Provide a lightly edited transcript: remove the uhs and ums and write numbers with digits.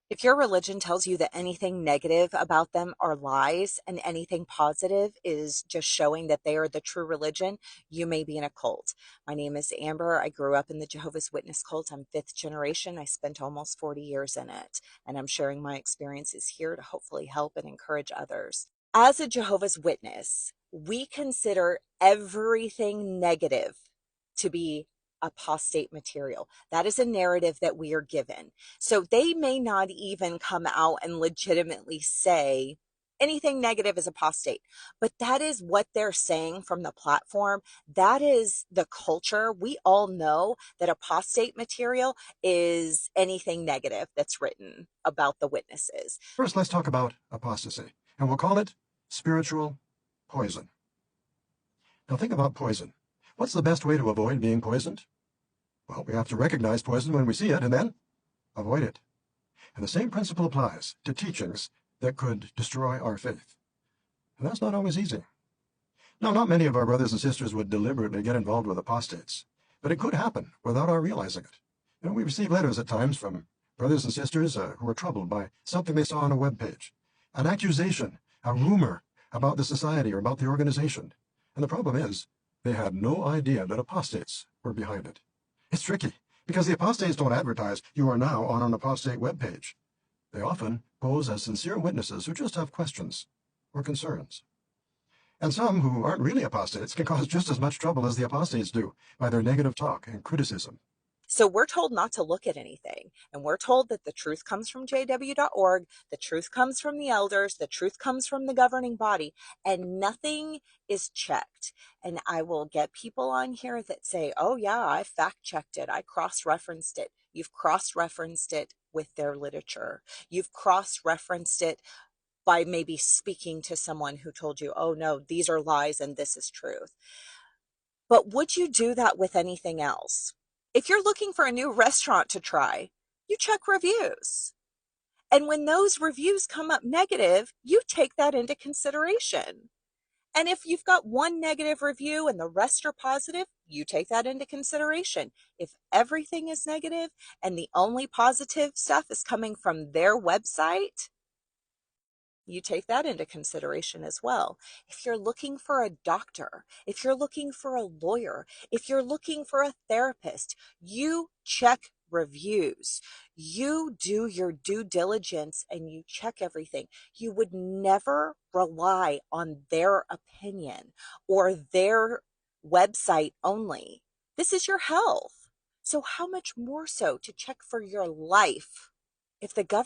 If your religion tells you that anything negative about them are lies and anything positive is just showing that they are the true religion, you may be in a cult. My name is Amber. I grew up in the Jehovah's Witness cult. I'm fifth generation. I spent almost 40 years in it, and I'm sharing my experiences here to hopefully help and encourage others. As a Jehovah's Witness, we consider everything negative to be apostate material. That is a narrative that we are given. So they may not even come out and legitimately say anything negative is apostate, but that is what they're saying from the platform. That is the culture. We all know that apostate material is anything negative that's written about the witnesses. First, let's talk about apostasy, and we'll call it spiritual poison. Now think about poison. What's the best way to avoid being poisoned? Well, we have to recognize poison when we see it and then avoid it. And the same principle applies to teachings that could destroy our faith. And that's not always easy. Now, not many of our brothers and sisters would deliberately get involved with apostates, but it could happen without our realizing it. We receive letters at times from brothers and sisters who are troubled by something they saw on a web page, an accusation, a rumor about the society or about the organization. And the problem is, they had no idea that apostates were behind it. It's tricky, because the apostates don't advertise, "You are now on an apostate web page." They often pose as sincere witnesses who just have questions or concerns. And some who aren't really apostates can cause just as much trouble as the apostates do by their negative talk and criticism. So we're told not to look at anything. And we're told that the truth comes from jw.org, the truth comes from the elders, the truth comes from the governing body, and nothing is checked. And I will get people on here that say, oh yeah, I fact checked it. I cross-referenced it. You've cross-referenced it with their literature. You've cross-referenced it by maybe speaking to someone who told you, oh no, these are lies and this is truth. But would you do that with anything else? If you're looking for a new restaurant to try, you check reviews. And when those reviews come up negative, you take that into consideration. And if you've got one negative review and the rest are positive, you take that into consideration. If everything is negative and the only positive stuff is coming from their website, you take that into consideration as well. If you're looking for a doctor, if you're looking for a lawyer, if you're looking for a therapist, you check reviews. You do your due diligence and you check everything. You would never rely on their opinion or their website only. This is your health. So how much more so to check for your life? If the government